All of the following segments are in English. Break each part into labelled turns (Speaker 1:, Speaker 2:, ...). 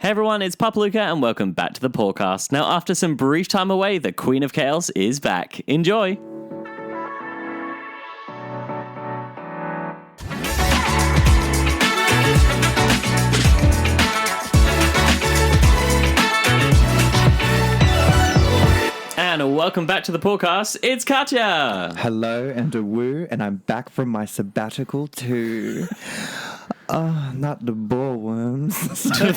Speaker 1: Hey everyone, it's Pup Luca and welcome back to the Paw'dcast. Now, after some brief time away, the Queen of Chaos is back. Enjoy! And welcome back to the Paw'dcast. It's Katya!
Speaker 2: Hello and a woo, and I'm back from my sabbatical too. Not the ballworms.
Speaker 1: The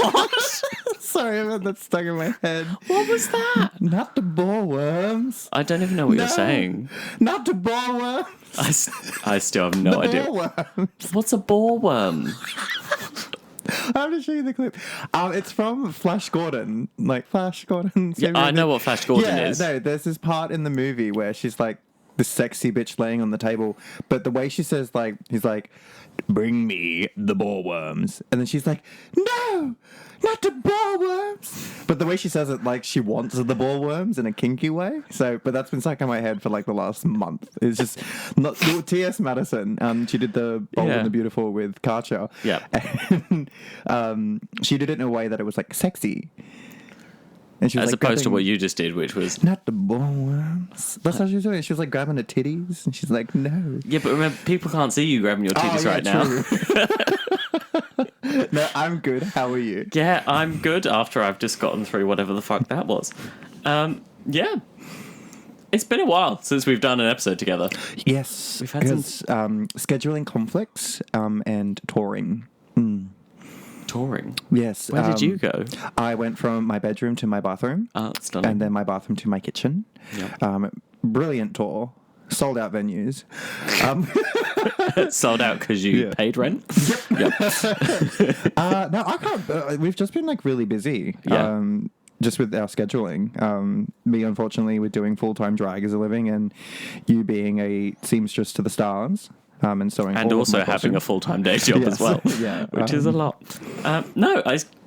Speaker 1: what?
Speaker 2: Sorry, I had that stuck in my head.
Speaker 1: What was that?
Speaker 2: Not the ballworms.
Speaker 1: I don't even know what you're saying.
Speaker 2: Not the ballworms.
Speaker 1: I still have no idea.
Speaker 2: Ballworms.
Speaker 1: What's a ballworm?
Speaker 2: I have to show you the clip. It's from Flash Gordon. Like Flash Gordon.
Speaker 1: Yeah, I know what Flash Gordon is.
Speaker 2: No, there's this part in the movie where she's like the sexy bitch laying on the table, but the way she says, like, he's like, "Bring me the ballworms," and then she's like, "No, not the ballworms." But the way she says it, like she wants the ballworms in a kinky way. So, but that's been stuck in my head for like the last month. It's just not T.S. Madison. She did the Bold and the Beautiful with Katya.
Speaker 1: Yeah,
Speaker 2: and she did it in a way that it was like sexy. And she was
Speaker 1: as
Speaker 2: like
Speaker 1: opposed to what you just did, which was
Speaker 2: not the ballworms. That's how she was doing it. She was like grabbing her titties, and she's like, "No."
Speaker 1: Yeah, but remember, people can't see you grabbing your titties right
Speaker 2: now. No, I'm good. How are you?
Speaker 1: Yeah, I'm good after I've just gotten through whatever the fuck that was. Yeah. It's been a while since we've done an episode together.
Speaker 2: Yes,
Speaker 1: we've had
Speaker 2: scheduling conflicts and touring.
Speaker 1: Touring?
Speaker 2: Yes.
Speaker 1: Where did you go?
Speaker 2: I went from my bedroom to my bathroom.
Speaker 1: Oh, that's stunning.
Speaker 2: And then my bathroom to my kitchen.
Speaker 1: Yep.
Speaker 2: Brilliant tour. Sold out venues.
Speaker 1: Sold out because you paid rent?
Speaker 2: Yep. No, I can't. We've just been like really busy.
Speaker 1: Yeah.
Speaker 2: Just with our scheduling. Me, unfortunately, with doing full-time drag as a living, and you being a seamstress to the stars. And sewing,
Speaker 1: and also having a full-time day job as well, which is a lot. No,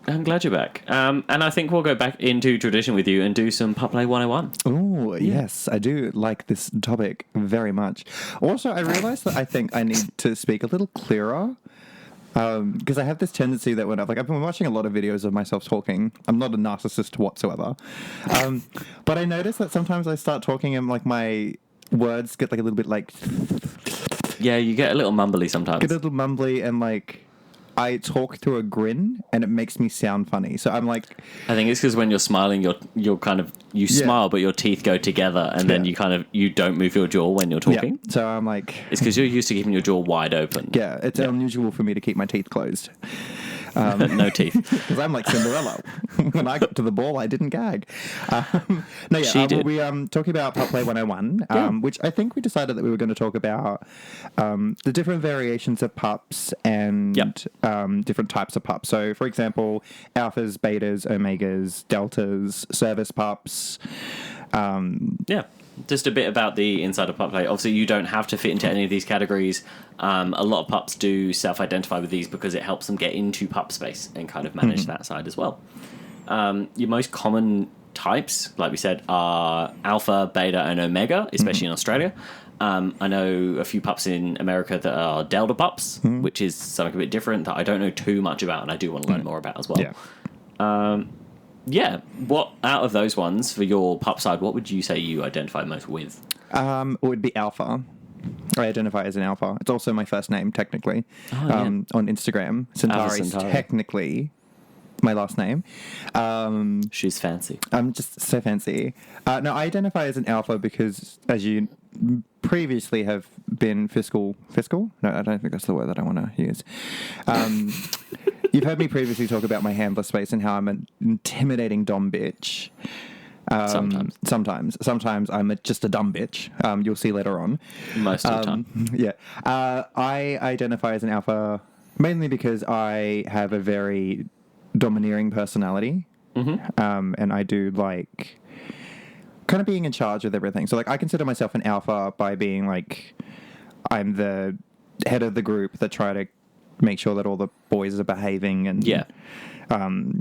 Speaker 1: I'm glad you're back. And I think we'll go back into tradition with you and do some Pup Play 101.
Speaker 2: Oh, yes, I do like this topic very much. Also, I realized that I think I need to speak a little clearer. Because I have this tendency that when I've been watching a lot of videos of myself talking. I'm not a narcissist whatsoever. But I notice that sometimes I start talking and like my words get like a little bit like...
Speaker 1: Yeah, you get a little mumbly sometimes.
Speaker 2: Get a little mumbly, and like I talk through a grin, and it makes me sound funny. So I'm like,
Speaker 1: I think it's because when you're smiling, you're kind of smile, but your teeth go together, and then you don't move your jaw when you're talking.
Speaker 2: Yeah. So I'm like,
Speaker 1: it's because you're used to keeping your jaw wide open.
Speaker 2: Yeah, it's unusual for me to keep my teeth closed.
Speaker 1: No teeth.
Speaker 2: Because I'm like Cinderella. When I got to the ball, I didn't gag. We'll be talking about Pup Play 101, which I think we decided that we were going to talk about the different variations of pups and different types of pups. So, for example, alphas, betas, omegas, deltas, service pups.
Speaker 1: Just a bit about the inside of Pup Play. Obviously, you don't have to fit into any of these categories. A lot of pups do self-identify with these because it helps them get into pup space and kind of manage that side as well. Your most common types, like we said, are alpha, beta, and omega, especially in Australia. I know a few pups in America that are delta pups, which is something a bit different that I don't know too much about, and I do want to learn more about as well. What out of those ones for your pup side, what would you say you identify most with?
Speaker 2: It would be alpha. I identify as an alpha. It's also my first name, technically. On Instagram. Centauri is technically my last name.
Speaker 1: She's fancy.
Speaker 2: I'm just so fancy. No, I identify as an alpha because, as you previously have been fiscal? No, I don't think that's the word that I want to use. You've heard me previously talk about my handler space and how I'm an intimidating dom bitch. Sometimes I'm just a dumb bitch. You'll see later on.
Speaker 1: Most of the time.
Speaker 2: Yeah. I identify as an alpha mainly because I have a very domineering personality. And I do like kind of being in charge of everything. So like I consider myself an alpha by being like I'm the head of the group that try to make sure that all the boys are behaving and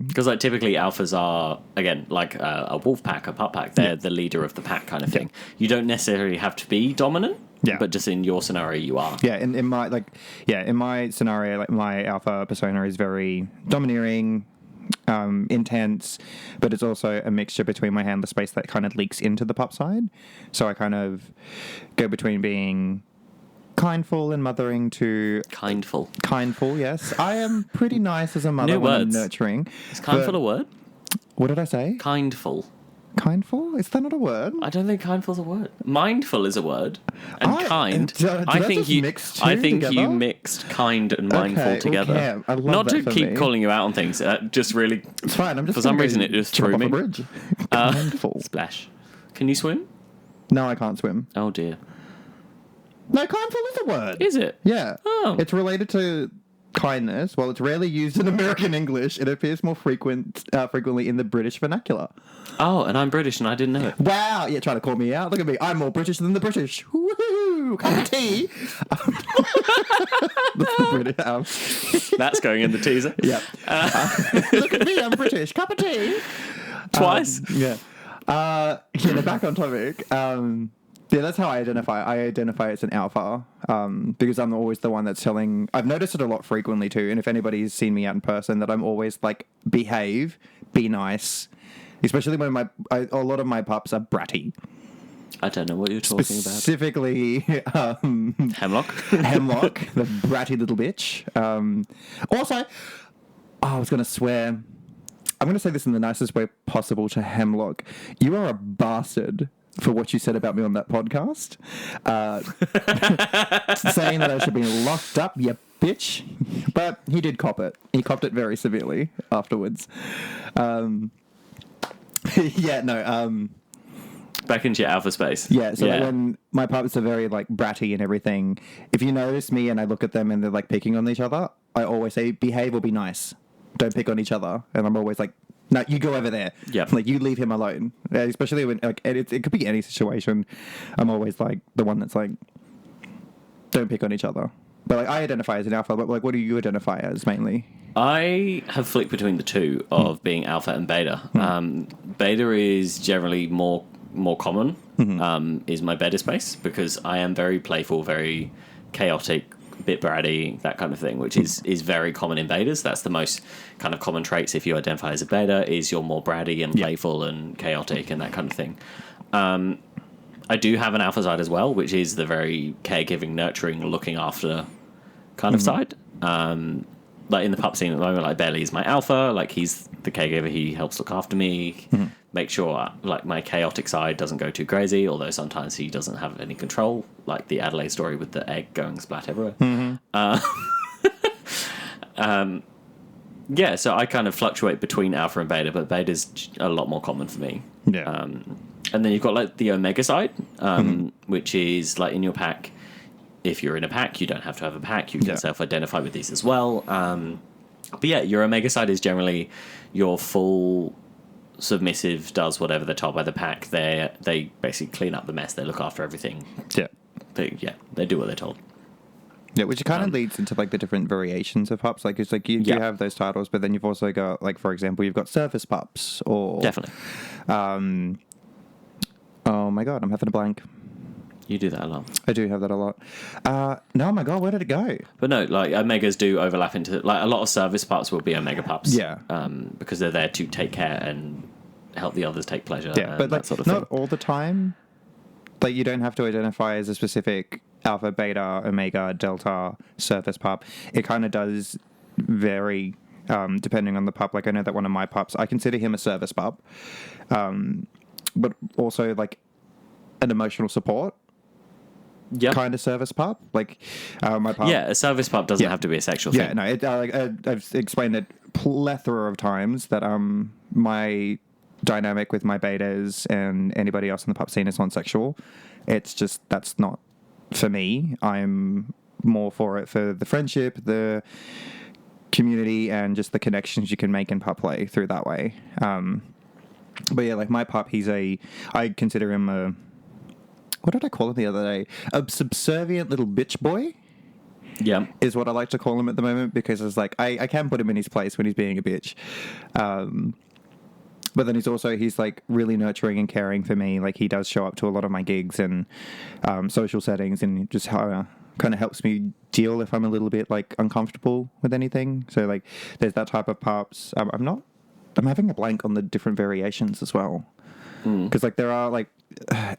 Speaker 1: because like typically alphas are again like a wolf pack, a pup pack. They're the leader of the pack kind of thing. You don't necessarily have to be dominant, but just in your scenario you are.
Speaker 2: In my scenario, like my alpha persona is very domineering, intense, but it's also a mixture between my handler space that kind of leaks into the pup side. So I kind of go between being kindful and mothering to...
Speaker 1: Kindful.
Speaker 2: Kindful, yes. I am pretty nice as a mother
Speaker 1: New
Speaker 2: when I'm
Speaker 1: words.
Speaker 2: nurturing.
Speaker 1: Is kindful a word?
Speaker 2: What did I say?
Speaker 1: Kindful.
Speaker 2: Kindful? Is that not a word?
Speaker 1: I don't think kindful's a word. Mindful is a word, and kind.
Speaker 2: Did
Speaker 1: I
Speaker 2: I
Speaker 1: think
Speaker 2: just
Speaker 1: you.
Speaker 2: mix two
Speaker 1: I think you
Speaker 2: together?
Speaker 1: mixed kind and mindful
Speaker 2: Okay,
Speaker 1: together.
Speaker 2: okay. I love
Speaker 1: Not
Speaker 2: that
Speaker 1: to
Speaker 2: for
Speaker 1: keep
Speaker 2: me.
Speaker 1: calling you out on things. Just really.
Speaker 2: It's fine. I'm just
Speaker 1: For some
Speaker 2: gonna
Speaker 1: reason,
Speaker 2: go
Speaker 1: it just
Speaker 2: jump
Speaker 1: threw
Speaker 2: off
Speaker 1: me.
Speaker 2: a bridge. Kindful.
Speaker 1: Splash. Can you swim?
Speaker 2: No, I can't swim.
Speaker 1: Oh dear.
Speaker 2: No, kindful is a word.
Speaker 1: Is it?
Speaker 2: Yeah.
Speaker 1: Oh.
Speaker 2: It's related to kindness. While it's rarely used in American English, it appears more frequently in the British vernacular.
Speaker 1: Oh, and I'm British, and I didn't know it.
Speaker 2: Wow, you're trying to call me out. Look at me. I'm more British than the British. Woohoo! Cup of tea. That's the British.
Speaker 1: That's going in the teaser.
Speaker 2: Yep. Look at me. I'm British. Cup of tea.
Speaker 1: Twice.
Speaker 2: Yeah. Back on topic. Yeah, that's how I identify. I identify as an alpha because I'm always the one that's telling... I've noticed it a lot frequently too, and if anybody's seen me out in person, that I'm always like, behave, be nice, especially when a lot of my pups are bratty.
Speaker 1: I don't know what you're talking
Speaker 2: Specifically,
Speaker 1: about. Hemlock?
Speaker 2: Hemlock, the bratty little bitch. Also, I was going to swear... I'm going to say this in the nicest way possible to Hemlock. You are a bastard for what you said about me on that podcast. Saying that I should be locked up, you bitch. But he did cop it. He copped it very severely afterwards.
Speaker 1: Back into your alpha space.
Speaker 2: Yeah, so like when my pups are very like bratty and everything, if you notice me and I look at them and they're like picking on each other, I always say, behave or be nice. Don't pick on each other. And I'm always like, no, you go over there.
Speaker 1: Yep.
Speaker 2: Like, you leave him alone. Especially when, like, it could be any situation. I'm always, like, the one that's like, don't pick on each other. But, like, I identify as an alpha, but, like, what do you identify as, mainly?
Speaker 1: I have flicked between the two of being alpha and beta. Beta is generally more common, is my beta space, because I am very playful, very chaotic, bit bratty, that kind of thing, which is very common in betas. That's the most kind of common traits if you identify as a beta, is you're more bratty and playful and chaotic and that kind of thing. I do have an alpha side as well, which is the very caregiving, nurturing, looking after kind of side. Like in the pup scene at the moment, like Belly's my alpha, like he's the caregiver, he helps look after me, make sure like my chaotic side doesn't go too crazy, although sometimes he doesn't have any control, like the Adelaide story with the egg going splat everywhere. Yeah, so I kind of fluctuate between alpha and beta, but beta's a lot more common for me.
Speaker 2: Yeah.
Speaker 1: And then you've got like the omega side, which is like in your pack. If you're in a pack, you don't have to have a pack. You can self-identify with these as well. But yeah, your omega side is generally your full submissive, does whatever they're told by the pack. They basically clean up the mess. They look after everything.
Speaker 2: Yeah.
Speaker 1: They do what they're told.
Speaker 2: Yeah, which kind of leads into like the different variations of pups. Like it's like you have those titles, but then you've also got like, for example, you've got service pups or
Speaker 1: Definitely.
Speaker 2: Oh my god, I'm having a blank.
Speaker 1: You do that a lot.
Speaker 2: I do have that a lot. No, my god, where did it go?
Speaker 1: But no, like omegas do overlap into like a lot of service pups will be omega pups.
Speaker 2: Yeah.
Speaker 1: Because they're there to take care and help the others take pleasure.
Speaker 2: Yeah,
Speaker 1: and
Speaker 2: but like
Speaker 1: that sort of
Speaker 2: not
Speaker 1: thing.
Speaker 2: all the time. Like you don't have to identify as a specific alpha, beta, omega, delta service pup. It kind of does vary depending on the pup. Like I know that one of my pups, I consider him a service pup, but also like an emotional support. Kind of service pup, like my pup.
Speaker 1: Yeah, a service pup doesn't have to be a sexual thing.
Speaker 2: Yeah, no, I've explained it plethora of times that my dynamic with my betas and anybody else in the pup scene is non-sexual. It's just that's not for me. I'm more for it for the friendship, the community, and just the connections you can make in pup play through that way. But yeah, like my pup, I consider him a... What did I call him the other day? A subservient little bitch boy?
Speaker 1: Yeah.
Speaker 2: Is what I like to call him at the moment, because it's like, I can put him in his place when he's being a bitch. But then he's like really nurturing and caring for me. Like he does show up to a lot of my gigs and social settings, and just kind of helps me deal if I'm a little bit like uncomfortable with anything. So like there's that type of pups. I'm not I'm having a blank on the different variations as well. Because like there are like,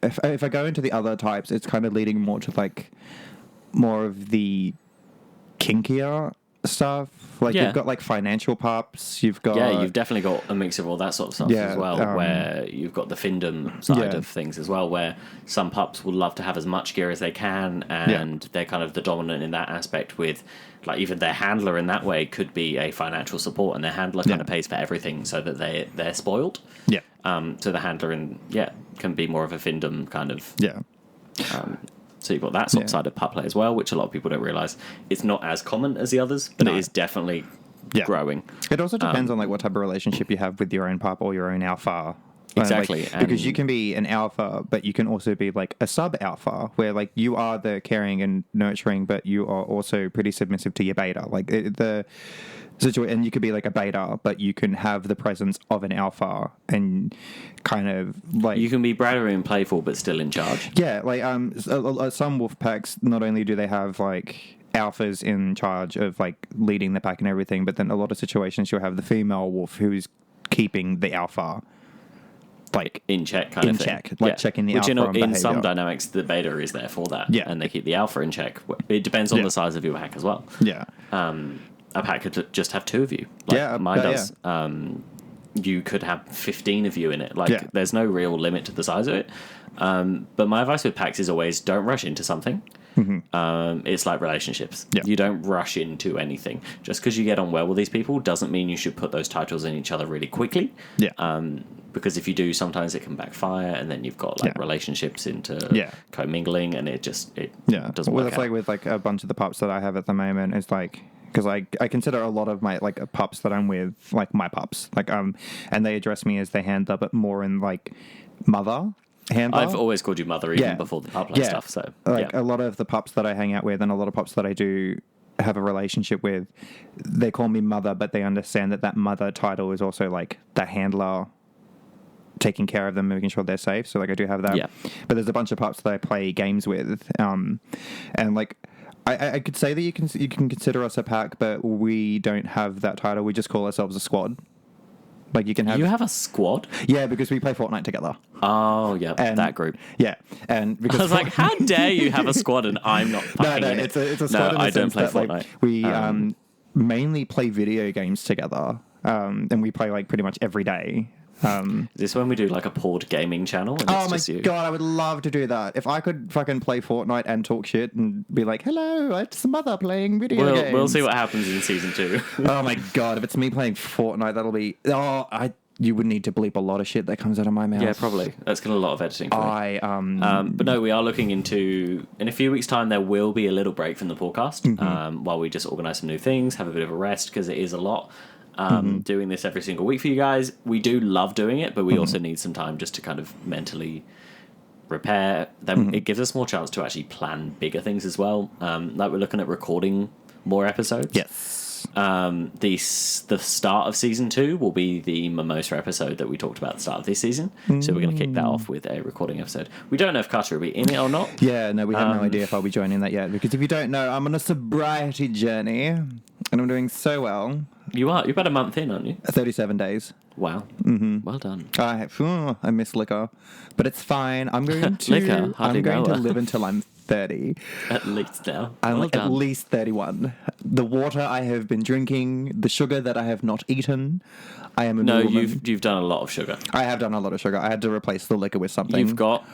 Speaker 2: if I go into the other types, it's kind of leading more to like more of the kinkier stuff. Like you've got like financial pups, you've got
Speaker 1: you've definitely got a mix of all that sort of stuff as well, where you've got the findom side of things as well, where some pups will love to have as much gear as they can, and they're kind of the dominant in that aspect. With like even their handler in that way could be a financial support, and their handler kind of pays for everything so that they're spoiled. So the handler can be more of a findom kind of so you've got that sort of side of pup play as well, which a lot of people don't realise. It's not as common as the others, but it is definitely growing.
Speaker 2: It also depends on like what type of relationship you have with your own pup or your own alpha.
Speaker 1: Exactly.
Speaker 2: Like, because you can be an alpha, but you can also be like a sub-alpha, where like you are the caring and nurturing, but you are also pretty submissive to your beta. Like the situation, and you could be like a beta, but you can have the presence of an alpha and kind of like
Speaker 1: you can be bratty and playful, but still in charge.
Speaker 2: Yeah, like some wolf packs, not only do they have like alphas in charge of like leading the pack and everything, but then a lot of situations you'll have the female wolf who's keeping the alpha like
Speaker 1: in check kind of thing.
Speaker 2: Checking the
Speaker 1: alpha.
Speaker 2: Which
Speaker 1: in some dynamics the beta is there for that. And they keep the alpha in check. It depends on the size of your pack as well. A pack could just have 2 of you, like mine does. You could have 15 of you in it. Like there's no real limit to the size of it. But my advice with packs is always don't rush into something. It's like relationships. You don't rush into anything. Just because you get on well with these people doesn't mean you should put those titles in each other really quickly. Because if you do, sometimes it can backfire, and then you've got like relationships into commingling, and it doesn't work
Speaker 2: it's
Speaker 1: out.
Speaker 2: like with like a bunch of the pups that I have at the moment, it's like because I consider a lot of my like pups that I'm with like my pups, like and they address me as their handler, but more in like mother. Handler.
Speaker 1: I've always called you mother even before the pup play stuff. So
Speaker 2: like a lot of the pups that I hang out with, and a lot of pups that I do have a relationship with, they call me mother, but they understand that mother title is also like the handler, taking care of them, making sure they're safe. So like I do have that. But there's a bunch of pups that I play games with, and like I could say that you can consider us a pack, but we don't have that title. We just call ourselves a squad. Like you can have.
Speaker 1: You have a squad?
Speaker 2: Yeah, because we play Fortnite together.
Speaker 1: Oh yeah, that group.
Speaker 2: Yeah, and because
Speaker 1: I was like, how dare you have a squad and I'm not fucking in
Speaker 2: it's
Speaker 1: it.
Speaker 2: a squad.
Speaker 1: No, I don't play Fortnite.
Speaker 2: Like, we mainly play video games together, and we play like pretty much every day.
Speaker 1: Is this when we do like a Paw'd gaming channel? And
Speaker 2: oh my god, I would love to do that. If I could fucking play Fortnite and talk shit and be like, hello, it's Mother playing video games.
Speaker 1: We'll see what happens in season 2.
Speaker 2: Oh my god, if it's me playing Fortnite, that'll be... you would need to bleep a lot of shit that comes out of my mouth.
Speaker 1: Yeah, probably. That's got a lot of editing for me. But no, we are looking into... In a few weeks' time, there will be a little break from the podcast while we just organise some new things, have a bit of a rest, because it is a lot. Doing this every single week for you guys. We do love doing it, but we also need some time just to kind of mentally repair. Then it gives us more chance to actually plan bigger things as well. Like we're looking at recording more episodes.
Speaker 2: Yes.
Speaker 1: The start of season 2 will be the Mimosa episode that we talked about at the start of this season. So we're going to kick that off with a recording episode. We don't know if Katya will be in it or not.
Speaker 2: Yeah, no, we have no idea if I'll be joining that yet. Because if you don't know, I'm on a sobriety journey, and I'm doing so well.
Speaker 1: You are. You're about a month in, aren't you?
Speaker 2: 37 days.
Speaker 1: Wow. Well done.
Speaker 2: I miss liquor, but it's fine. I'm going to
Speaker 1: liquor,
Speaker 2: I'm going to live until I'm 30.
Speaker 1: At least now.
Speaker 2: I'm at least 31. The water I have been drinking, the sugar that I have not eaten. I am a
Speaker 1: No,
Speaker 2: woman.
Speaker 1: you've done a lot of sugar.
Speaker 2: I have done a lot of sugar. I had to replace the liquor with something.
Speaker 1: You've got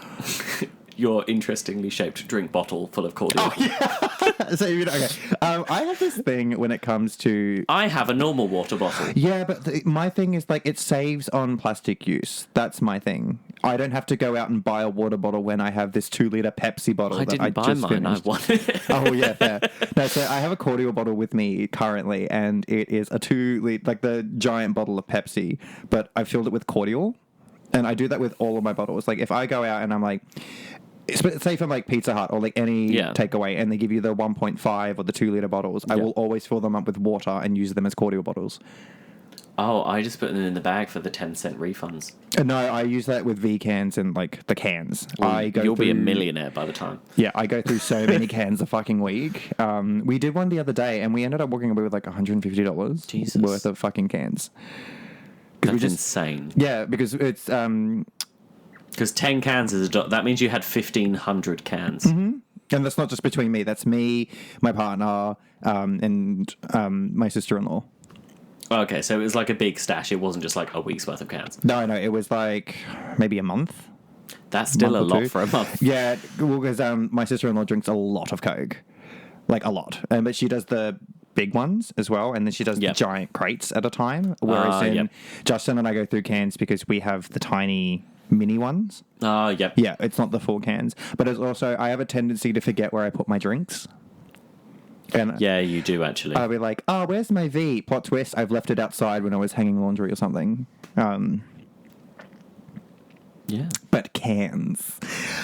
Speaker 1: your interestingly shaped drink bottle full of cordial.
Speaker 2: Oh, yeah. So, okay. I have this thing when it comes to...
Speaker 1: I have a normal water bottle.
Speaker 2: Yeah, but my thing is, like, it saves on plastic use. That's my thing. I don't have to go out and buy a water bottle when I have this 2-liter Pepsi bottle
Speaker 1: I didn't buy mine.
Speaker 2: Finished.
Speaker 1: I wanted it.
Speaker 2: Oh, yeah, fair. No, so I have a cordial bottle with me currently, and it is a 2-liter, like the giant bottle of Pepsi, but I filled it with cordial, and I do that with all of my bottles. Like, if I go out and I'm like... Say from like Pizza Hut or like any takeaway, and they give you the 1.5 or the 2-liter bottles, I will always fill them up with water and use them as cordial bottles.
Speaker 1: Oh, I just put them in the bag for the 10-cent refunds.
Speaker 2: No, I use that with V cans and like the cans.
Speaker 1: Well, you'll be a millionaire by the time.
Speaker 2: Yeah, I go through so many cans a fucking week. We did one the other day, and we ended up walking away with like $150 worth of fucking cans.
Speaker 1: That's insane.
Speaker 2: Yeah, because it's
Speaker 1: Because 10 cans is that means you had 1,500 cans.
Speaker 2: and that's not just between me. That's me, my partner, and my sister-in-law.
Speaker 1: Okay, so it was like a big stash. It wasn't just like a week's worth of cans.
Speaker 2: No, it was like maybe a month.
Speaker 1: That's still a lot for a month.
Speaker 2: Yeah, because my sister-in-law drinks a lot of Coke, like a lot, but she does the big ones as well, and then she does the giant crates at a time. Whereas Justin and I go through cans because we have the tiny mini ones.
Speaker 1: Yep.
Speaker 2: Yeah, it's not the full cans, but it's also I have a tendency to forget where I put my drinks. And
Speaker 1: yeah, you do actually.
Speaker 2: I'll be like, "Oh, where's my V?" Plot twist: I've left it outside when I was hanging laundry or something.
Speaker 1: Yeah,
Speaker 2: but cans,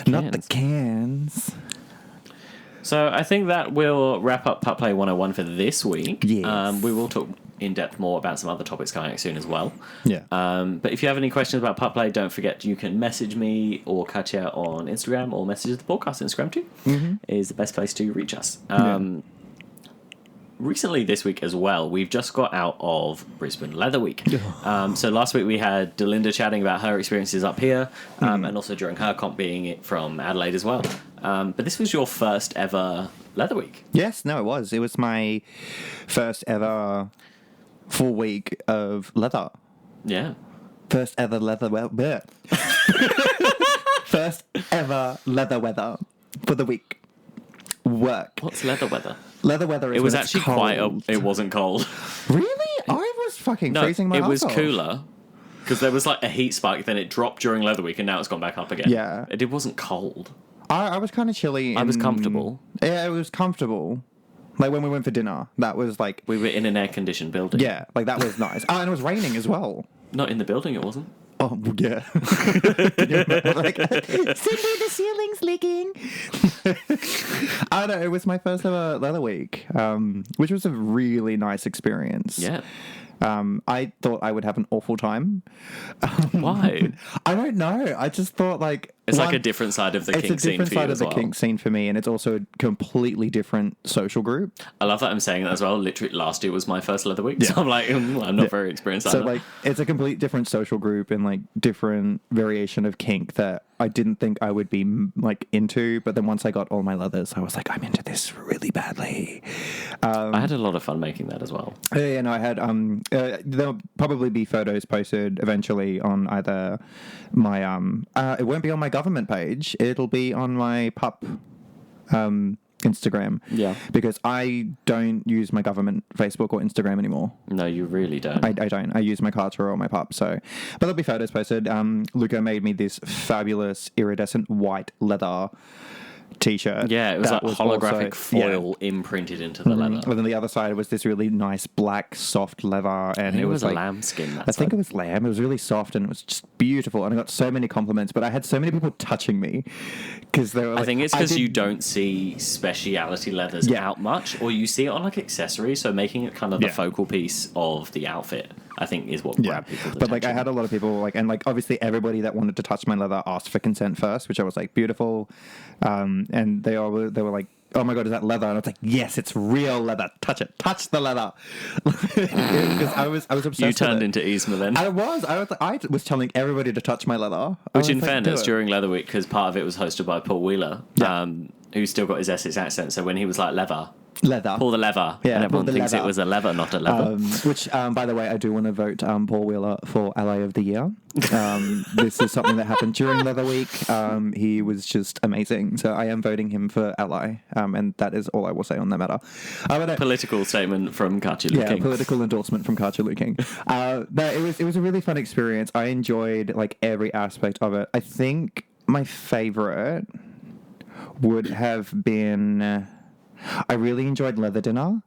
Speaker 2: not the cans.
Speaker 1: So I think that will wrap up Pup Play 101 for this week.
Speaker 2: Yes.
Speaker 1: We will talk in depth more about some other topics coming soon as well.
Speaker 2: Yeah.
Speaker 1: But if you have any questions about Pup Play, don't forget you can message me or Katya on Instagram, or message the podcast Instagram too. Is the best place to reach us. Recently this week as well, we've just got out of Brisbane Leather Week. So last week we had Delinda chatting about her experiences up here, and also during her comp being from Adelaide as well. But this was your first ever Leather Week.
Speaker 2: Yes, no, it was. It was my first ever full week of leather.
Speaker 1: Yeah.
Speaker 2: First ever leather weather. First ever leather weather for the week. Work.
Speaker 1: What's leather weather?
Speaker 2: Leather weather is
Speaker 1: it was actually
Speaker 2: cold.
Speaker 1: it wasn't cold.
Speaker 2: Really? I was fucking freezing my ass
Speaker 1: off. It was
Speaker 2: off.
Speaker 1: Cooler. Because there was like a heat spike, then it dropped during Leather Week, and now it's gone back up again.
Speaker 2: Yeah.
Speaker 1: It wasn't cold.
Speaker 2: I was kind of chilly.
Speaker 1: I was comfortable.
Speaker 2: Yeah, it was comfortable. Like when we went for dinner, that was like...
Speaker 1: We were in an air-conditioned building.
Speaker 2: Yeah, like that was nice. Oh, and it was raining as well.
Speaker 1: Not in the building, it wasn't.
Speaker 2: Oh, yeah. Like, Cindy, the ceiling's leaking. I don't know, it was my first ever Leather Week, which was a really nice experience.
Speaker 1: Yeah.
Speaker 2: I thought I would have an awful time.
Speaker 1: Why?
Speaker 2: I don't know. I just thought like...
Speaker 1: It's like a different side of the kink scene for you as well. It's a different side of the kink
Speaker 2: scene for me, and it's also a completely different social group.
Speaker 1: I love that I'm saying that as well. Literally, last year was my first Leather Week, so I'm like, I'm not very experienced either.
Speaker 2: So, like, it's a complete different social group and, like, different variation of kink that I didn't think I would be, like, into, but then once I got all my leathers, I was like, I'm into this really badly.
Speaker 1: I had a lot of fun making that as well.
Speaker 2: Yeah, no, I had, there'll probably be photos posted eventually on either my, it won't be on my government page, it'll be on my Pup Instagram.
Speaker 1: Yeah.
Speaker 2: Because I don't use my government Facebook or Instagram anymore.
Speaker 1: No, you really don't.
Speaker 2: I don't. I use my Carter or my Pup. So, but there'll be photos posted. Luca made me this fabulous iridescent white leather T-shirt.
Speaker 1: Yeah, it was like holographic foil imprinted into the leather.
Speaker 2: And then the other side was this really nice black soft leather, and it was
Speaker 1: a
Speaker 2: like
Speaker 1: lambskin.
Speaker 2: I think it was lamb. It was really soft and it was just beautiful. And I got so many compliments, but I had so many people touching me because they were. Like,
Speaker 1: I think it's because you don't see speciality leathers out much, or you see it on like accessories. So making it kind of the focal piece of the outfit, I think, is what grabbed people's attention.
Speaker 2: But like I had a lot of people like, and like obviously everybody that wanted to touch my leather asked for consent first, which I was like beautiful. And they were like, oh my God, is that leather? And I was like, yes, it's real leather. Touch it. Touch the leather. Because I was obsessed with it.
Speaker 1: You turned into Yzma then.
Speaker 2: I was telling everybody to touch my leather.
Speaker 1: Which in fairness, during Leather Week, because part of it was hosted by Paul Wheeler, who still got his Essex accent, so when he was like leather, pull the lever, and everyone thinks it was a lever, not a lever.
Speaker 2: Which, by the way, I do want to vote Paul Wheeler for Ally of the Year. This is something that happened during Leather Week. He was just amazing, so I am voting him for Ally, and that is all I will say on that matter.
Speaker 1: Political statement from Katya Lou-king.
Speaker 2: Yeah, political endorsement from Katya Lou-king. No, it was a really fun experience. I enjoyed like every aspect of it. I think my favorite would have been... I really enjoyed Leather Dinner,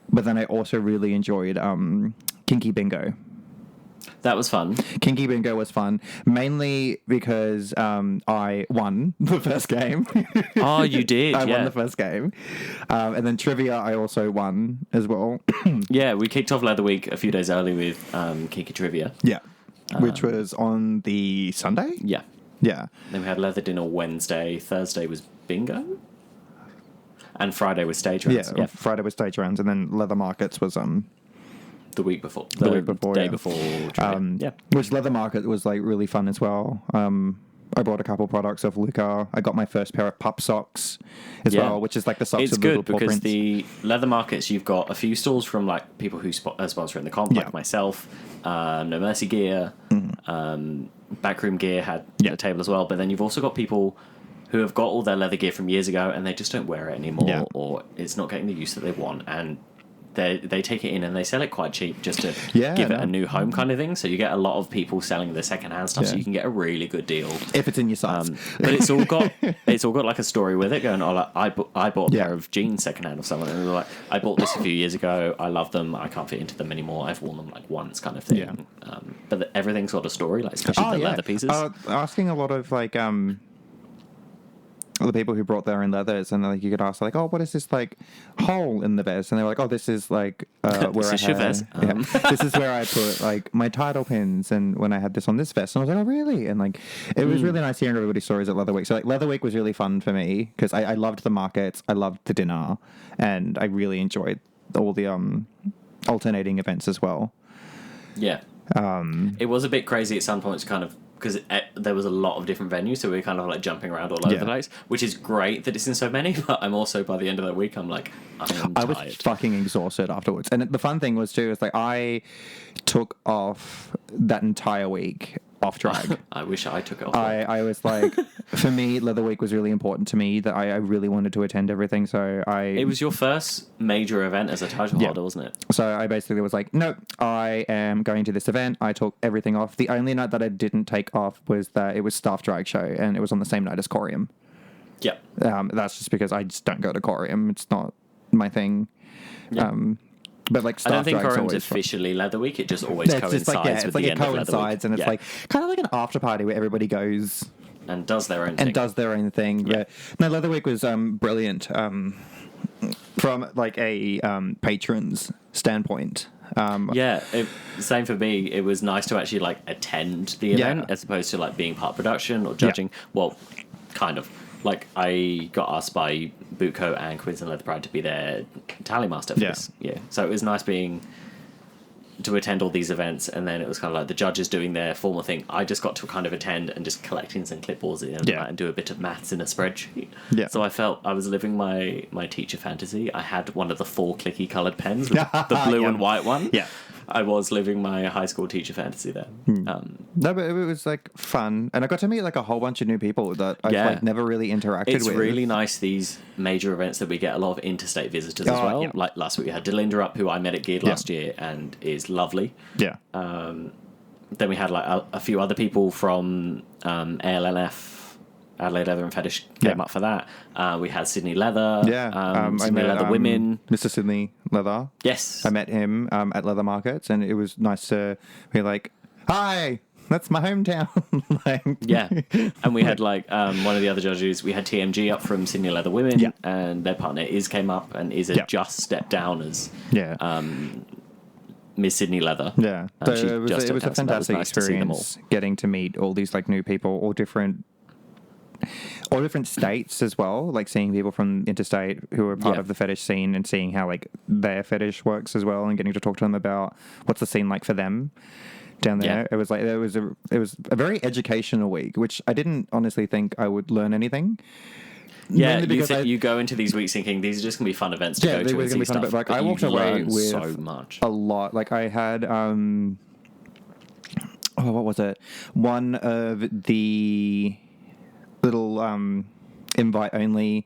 Speaker 2: but then I also really enjoyed Kinky Bingo.
Speaker 1: That was fun.
Speaker 2: Kinky Bingo was fun, mainly because I won the first game.
Speaker 1: Oh, you did?
Speaker 2: I won the first game. And then Trivia I also won as well.
Speaker 1: Yeah, we kicked off Leather Week a few days early with Kinky Trivia.
Speaker 2: Yeah, which was on the Sunday?
Speaker 1: Yeah.
Speaker 2: Yeah.
Speaker 1: Then we had Leather Dinner Wednesday. Thursday was Bingo. And Friday was stage rounds.
Speaker 2: Yeah, Friday was stage rounds, and then Leather Markets was
Speaker 1: the week before.
Speaker 2: The week before,
Speaker 1: day
Speaker 2: yeah.
Speaker 1: before. Yeah.
Speaker 2: Which leather market was like really fun as well. I bought a couple products of Luca. I got my first pair of pup socks as well, which is like the socks
Speaker 1: it's
Speaker 2: with
Speaker 1: good
Speaker 2: little paw
Speaker 1: because
Speaker 2: prints.
Speaker 1: the leather markets, you've got a few stalls from like people who sponsor in the comp, like myself, No Mercy Gear, Backroom Gear had a table as well. But then you've also got people who have got all their leather gear from years ago and they just don't wear it anymore, or it's not getting the use that they want, and they take it in and they sell it quite cheap just to give it a new home kind of thing. So you get a lot of people selling the secondhand stuff, so you can get a really good deal
Speaker 2: if it's in your size.
Speaker 1: But it's all got like a story with it going. Oh, like, I bought a pair of jeans secondhand of someone, and they're like, I bought this a few years ago. I love them. I can't fit into them anymore. I've worn them like once, kind of thing. Yeah. But everything's got a story, like especially the leather pieces.
Speaker 2: Asking a lot of like the people who brought their own leathers, and like you could ask like, oh, what is this like hole in the vest? And they were like, oh, this is like where
Speaker 1: this is your vest.
Speaker 2: This is where I put like my title pins, and when I had this on this vest, and I was like, oh, really? And like it was really nice hearing everybody's stories at Leather Week. So like Leather Week was really fun for me because I loved the markets, I loved the dinner, and I really enjoyed all the alternating events as well.
Speaker 1: Yeah. It was a bit crazy at some points, kind of, because there was a lot of different venues, so we were kind of like jumping around all over the place, which is great that it's in so many, but I'm also, by the end of that week, I'm like, I
Speaker 2: was fucking exhausted afterwards. And the fun thing was too, is like I took off that entire week off drag.
Speaker 1: I wish I took it off.
Speaker 2: I was like, for me, Leather Week was really important to me, that I really wanted to attend everything, so
Speaker 1: It was your first major event as a title holder, wasn't it?
Speaker 2: So I basically was like, nope, I am going to this event. I took everything off. The only night that I didn't take off was that it was Staff Drag Show, and it was on the same night as Corium.
Speaker 1: Yep.
Speaker 2: That's just because I just don't go to Corium. It's not my thing.
Speaker 1: Yep.
Speaker 2: But like,
Speaker 1: I don't think Corium's officially Leather Week. It just always coincides with the end of Leather Week.
Speaker 2: And it's like kind of like an after party where everybody goes
Speaker 1: and does their own
Speaker 2: thing. Yeah. But no, Leather Week was brilliant from like a patron's standpoint.
Speaker 1: Same for me. It was nice to actually like attend the event as opposed to like being part production or judging. Well, kind of. Like, I got asked by Bootcoat and Queensland Leather Pride to be their tally master for this. Yeah. So it was nice to attend all these events, and then it was kind of like the judges doing their formal thing. I just got to kind of attend and just collecting some clipboards at the end of the night and do a bit of maths in a spreadsheet. Yeah. So I felt I was living my teacher fantasy. I had one of the 4 clicky coloured pens with the blue and white one. Yeah. I was living my high school teacher fantasy there.
Speaker 2: No, but it was like fun, and I got to meet like a whole bunch of new people that I've like never really interacted with.
Speaker 1: It's really nice, these major events, that we get a lot of interstate visitors as well. Yeah. Like last week we had Delinda up, who I met at Geared last year and is lovely. Yeah. Then we had like a few other people from ALNF, Adelaide Leather and Fetish, came up for that. We had Sydney Leather. I met Leather Women.
Speaker 2: Mr. Sydney Leather.
Speaker 1: Yes.
Speaker 2: I met him at Leather Markets, and it was nice to be like, hi, that's my hometown.
Speaker 1: And we had like one of the other judges, we had TMG up from Sydney Leather Women, and their partner Iz came up, and Iz had just stepped down as Miss Sydney Leather.
Speaker 2: Yeah. So it was a fantastic experience getting to meet all these like new people, all different states as well, like seeing people from interstate who are part of the fetish scene and seeing how like their fetish works as well, and getting to talk to them about what's the scene like for them down there. It was like it was a very educational week, which I didn't honestly think I would learn anything.
Speaker 1: Yeah, you go into these weeks thinking these are just gonna be fun events to go to and see stuff.
Speaker 2: But like I walked away with
Speaker 1: so much,
Speaker 2: a lot. Like I had what was it? One of the little invite only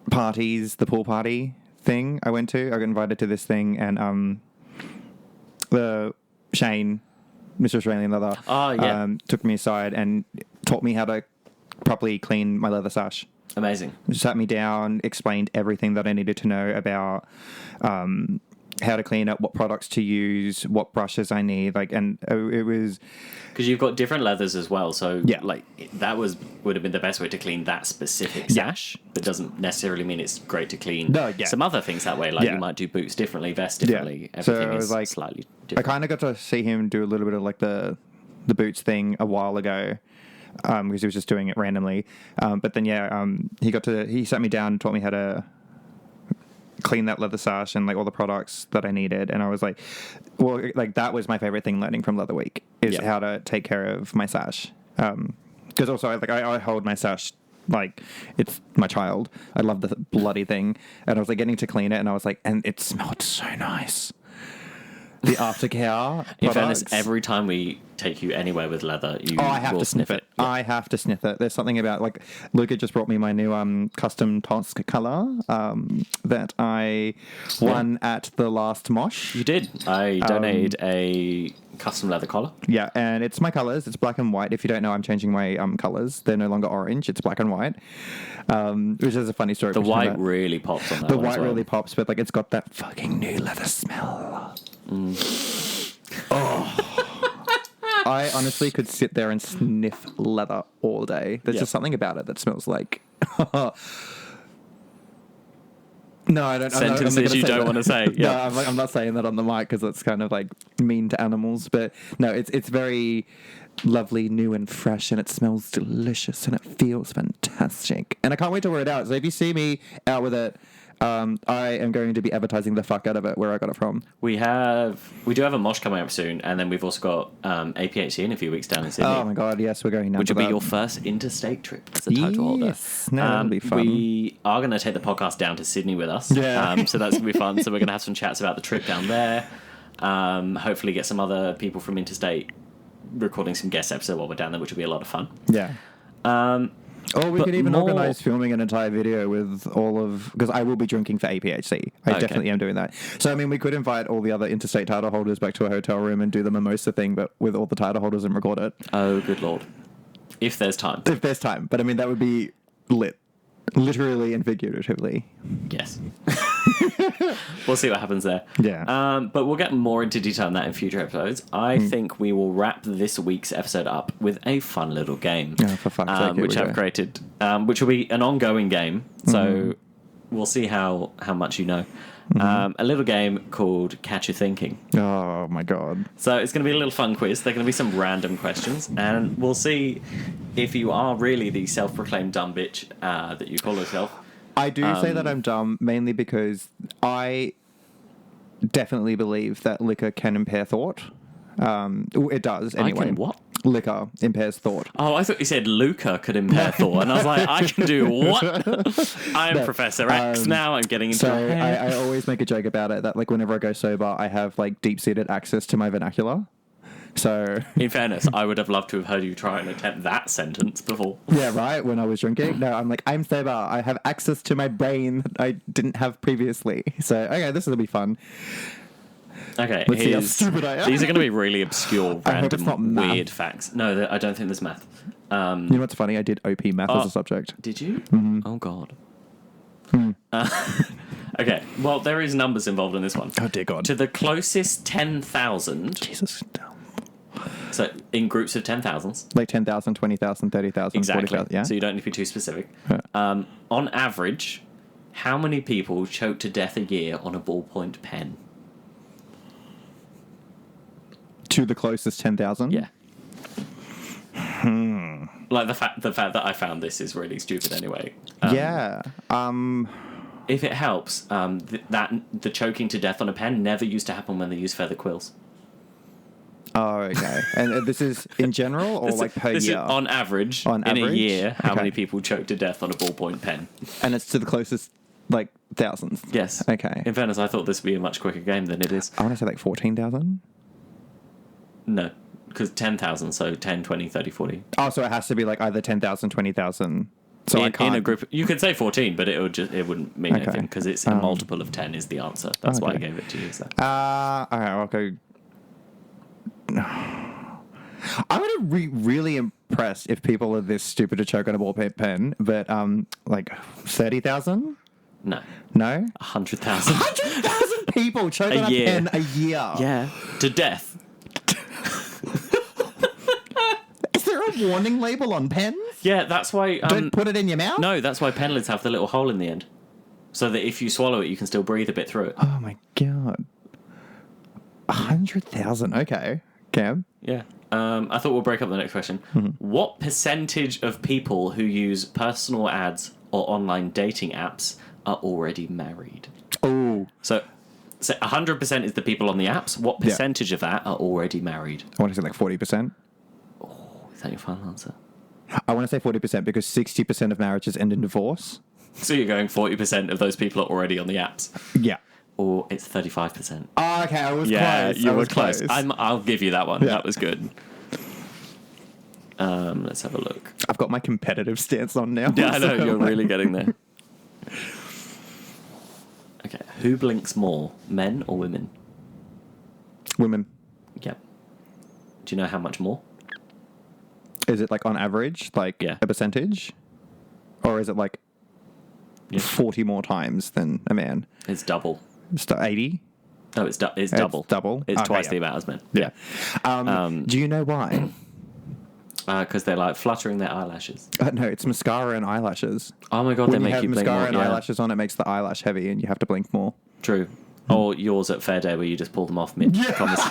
Speaker 2: parties, the pool party thing I went to. I got invited to this thing, and the Shane, Mr. Australian Leather, took me aside and taught me how to properly clean my leather sash.
Speaker 1: Amazing.
Speaker 2: Sat me down, explained everything that I needed to know about how to clean it, what products to use, what brushes I need, and it was
Speaker 1: because you've got different leathers as well. So like that would have been the best way to clean that specific sash. But doesn't necessarily mean it's great to clean some other things that way. Like you might do boots differently, vests differently. Everything is like slightly different.
Speaker 2: I kind of got to see him do a little bit of like the boots thing a while ago. Because he was just doing it randomly, but then he sat me down and taught me how to clean that leather sash and like all the products that I needed. And I was like, well, like that was my favorite thing learning from Leather Week is how to take care of my sash. Because also I hold my sash like it's my child. I love the bloody thing. And I was like getting to clean it and I was like, and it smelled so nice. The aftercare.
Speaker 1: In fairness, every time we take you anywhere with leather,
Speaker 2: I have to sniff it.
Speaker 1: Yeah.
Speaker 2: I have to sniff it. There's something about like Luca just brought me my new custom Tosk color that I won at the last mosh.
Speaker 1: You did. I donated a custom leather collar.
Speaker 2: Yeah, and it's my colors. It's black and white. If you don't know, I'm changing my colors. They're no longer orange. It's black and white, which is a funny story.
Speaker 1: The white really pops on that.
Speaker 2: The white really pops, but like it's got that fucking new leather smell. I honestly could sit there and sniff leather all day. There's just something about it that smells like. No, I don't.
Speaker 1: Sentences you don't want to say. Yeah.
Speaker 2: No, I'm not saying that on the mic because it's kind of like mean to animals. But no, it's very lovely, new and fresh, and it smells delicious, and it feels fantastic. And I can't wait to wear it out. So if you see me out with it, I am going to be advertising the fuck out of it where I got it from.
Speaker 1: We do have a mosh coming up soon, and then we've also got Ep18 in a few weeks down in Sydney.
Speaker 2: Oh my god, yes, we're going down.
Speaker 1: Which will be your first interstate trip as a title holder.
Speaker 2: Yes, no, that'll be fun.
Speaker 1: We are going to take the podcast down to Sydney with us.
Speaker 2: Yeah.
Speaker 1: So that's going to be fun. So we're going to have some chats about the trip down there. Hopefully get some other people from interstate recording some guest episode while we're down there, which will be a lot of fun.
Speaker 2: Yeah. Or we could even organise filming an entire video with all of... Because I will be drinking for APHC. I definitely am doing that. So, I mean, we could invite all the other interstate title holders back to a hotel room and do the mimosa thing, but with all the title holders and record it.
Speaker 1: Oh, good lord. If there's time.
Speaker 2: If there's time. But, I mean, that would be lit. Literally and figuratively.
Speaker 1: Yes. We'll see what happens there.
Speaker 2: Yeah.
Speaker 1: But we'll get more into detail on that in future episodes. I think we will wrap this week's episode up with a fun little game.
Speaker 2: Oh, for fuck's sake,
Speaker 1: which I've created, which will be an ongoing game. So we'll see how much you know. A little game called Catch You Thinking.
Speaker 2: Oh, my God.
Speaker 1: So it's going to be a little fun quiz. There are going to be some random questions, and we'll see if you are really the self-proclaimed dumb bitch that you call yourself.
Speaker 2: I do say that I'm dumb mainly because I definitely believe that liquor can impair thought. It does, anyway.
Speaker 1: I can what?
Speaker 2: Liquor impairs thought.
Speaker 1: Oh, I thought you said Luca could impair thought, and I was like, I can do what? I'm Professor X now. I'm getting into
Speaker 2: So I always make a joke about it that like whenever I go sober, I have like deep-seated access to my vernacular. So,
Speaker 1: in fairness, I would have loved to have heard you try and attempt that sentence before.
Speaker 2: Yeah, right. When I was drinking, no, I'm like, I'm sober. I have access to my brain that I didn't have previously. So, okay, this will be fun.
Speaker 1: Okay,
Speaker 2: let's see how stupid I am.
Speaker 1: These are going to be really obscure, random, weird
Speaker 2: math.
Speaker 1: facts. No, I don't think there's math.
Speaker 2: You know what's funny? I did OP math as a subject.
Speaker 1: Did you?
Speaker 2: Mm-hmm.
Speaker 1: Oh God. Okay, well, there is numbers involved in this one.
Speaker 2: Oh dear God.
Speaker 1: To the closest 10,000.
Speaker 2: Jesus.
Speaker 1: So in groups of 10,000s.
Speaker 2: Like 10,000, 20,000, 30,000,
Speaker 1: exactly.
Speaker 2: 40,000, yeah?
Speaker 1: So you don't need to be too specific.
Speaker 2: Yeah.
Speaker 1: On average, how many people choke to death a year on a ballpoint pen?
Speaker 2: To the closest 10,000?
Speaker 1: Yeah. Like the fact that I found this is really stupid anyway.
Speaker 2: Yeah.
Speaker 1: If it helps, the choking to death on a pen never used to happen when they used feather quills.
Speaker 2: Oh, okay. And this is in general or like per year?
Speaker 1: On average, in a year, how many people choke to death on a ballpoint pen?
Speaker 2: And it's to the closest, like, thousands?
Speaker 1: Yes.
Speaker 2: Okay.
Speaker 1: In fairness, I thought this would be a much quicker game than it is.
Speaker 2: I want to say like 14,000?
Speaker 1: No, because 10,000, so 10, 20, 30, 40.
Speaker 2: Oh, so it has to be like either 10,000, 20,000. So I can't...
Speaker 1: In a group, you could say 14, but it wouldn't mean anything because it's a multiple of 10 is the answer. That's why I gave it to you. So.
Speaker 2: Okay, I'll go... I would be really impressed if people are this stupid to choke on a ball pen, but like 30,000?
Speaker 1: No.
Speaker 2: No?
Speaker 1: 100,000.
Speaker 2: 100,000 people choke on a pen a year.
Speaker 1: Yeah. To death.
Speaker 2: Is there a warning label on pens?
Speaker 1: Yeah, that's why...
Speaker 2: Don't put it in your mouth?
Speaker 1: No, that's why pen lids have the little hole in the end. So that if you swallow it, you can still breathe a bit through it.
Speaker 2: Oh my God. 100,000, okay. Cam?
Speaker 1: Yeah. I thought we'll break up the next question. Mm-hmm. What percentage of people who use personal ads or online dating apps are already married?
Speaker 2: Oh, Whoa.
Speaker 1: So 100% is the people on the apps. What percentage of that are already married?
Speaker 2: I want to say like 40%.
Speaker 1: Is that your final answer?
Speaker 2: I want to say 40% because 60% of marriages end in divorce.
Speaker 1: So you're going 40% of those people are already on the apps?
Speaker 2: Yeah.
Speaker 1: Or it's 35%.
Speaker 2: Oh, okay, I was close.
Speaker 1: Yeah, you were
Speaker 2: close.
Speaker 1: I'll give you that one.
Speaker 2: Yeah.
Speaker 1: That was good. Let's have a look.
Speaker 2: I've got my competitive stance on now.
Speaker 1: Yeah, I know, you're really getting there. Okay, who blinks more, men or women?
Speaker 2: Women.
Speaker 1: Yep. Do you know how much more?
Speaker 2: Is it like on average, like a percentage? Or is it like 40 more times than a man?
Speaker 1: It's double.
Speaker 2: 80?
Speaker 1: No, it's double.
Speaker 2: It's double?
Speaker 1: It's
Speaker 2: Okay,
Speaker 1: twice the amount as men.
Speaker 2: Yeah. Do you know why?
Speaker 1: Because they're like fluttering their eyelashes.
Speaker 2: No, it's mascara and eyelashes.
Speaker 1: Oh my god, they
Speaker 2: When
Speaker 1: make
Speaker 2: you
Speaker 1: you blink
Speaker 2: mascara
Speaker 1: more.
Speaker 2: and eyelashes on, it makes the eyelash heavy and you have to blink more.
Speaker 1: True. Or yours at Fair Day where you just pull them off mid conversation.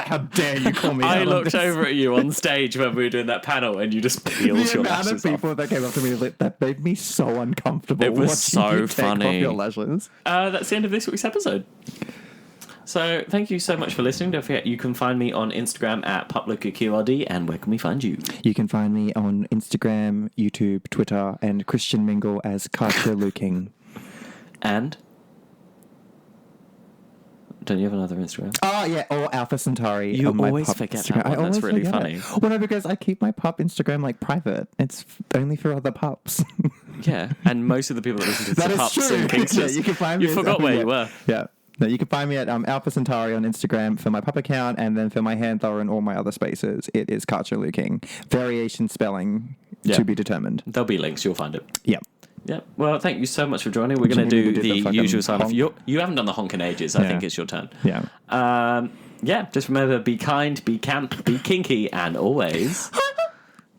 Speaker 2: How dare you call me
Speaker 1: I
Speaker 2: out on
Speaker 1: looked
Speaker 2: this.
Speaker 1: over at you on stage when we were doing that panel and you just peeled
Speaker 2: The
Speaker 1: your
Speaker 2: amount
Speaker 1: lashes
Speaker 2: of people
Speaker 1: off.
Speaker 2: that came up to me that made me so uncomfortable.
Speaker 1: It was
Speaker 2: watching
Speaker 1: so
Speaker 2: you take off
Speaker 1: funny.
Speaker 2: your lashes.
Speaker 1: That's the end of this week's episode. So thank you so much for listening. Don't forget you can find me on Instagram at Pup Luca QRD. And where can we find you?
Speaker 2: You can find me on Instagram, YouTube, Twitter, and Christian Mingle as Katya Lou-king.
Speaker 1: And don't you have another Instagram?
Speaker 2: Oh, yeah, or Alpha Centauri.
Speaker 1: You
Speaker 2: on my
Speaker 1: always
Speaker 2: pup
Speaker 1: forget
Speaker 2: Instagram.
Speaker 1: that one.
Speaker 2: I
Speaker 1: That's
Speaker 2: always
Speaker 1: really
Speaker 2: forget
Speaker 1: funny.
Speaker 2: it. Well, no, because I keep my pup Instagram like private. It's only for other pups.
Speaker 1: Yeah, and most of the people that listen to
Speaker 2: That
Speaker 1: the
Speaker 2: is
Speaker 1: Pups
Speaker 2: true.
Speaker 1: and Kingsters,
Speaker 2: Yeah, you can find me
Speaker 1: you
Speaker 2: as-
Speaker 1: forgot where
Speaker 2: yeah.
Speaker 1: you were.
Speaker 2: Yeah. No, you can find me at Alpha Centauri on Instagram for my pup account, and then for my handler and all my other spaces, it is Katya Lou-king. Variation spelling to be determined.
Speaker 1: There'll be links. You'll find it.
Speaker 2: Yeah.
Speaker 1: Yeah. Well, thank you so much for joining. We're going to
Speaker 2: Jimmy
Speaker 1: do
Speaker 2: did the
Speaker 1: the
Speaker 2: fucking
Speaker 1: usual sign off.
Speaker 2: honk.
Speaker 1: You haven't done the honk in ages. I
Speaker 2: Yeah.
Speaker 1: think it's your turn.
Speaker 2: Yeah.
Speaker 1: Yeah. Just remember, be kind, be camp, be kinky, and always.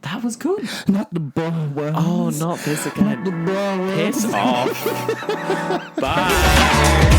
Speaker 1: That was good.
Speaker 2: Not the ball.
Speaker 1: Oh, not this again.
Speaker 2: The ball.
Speaker 1: Piss off. Bye.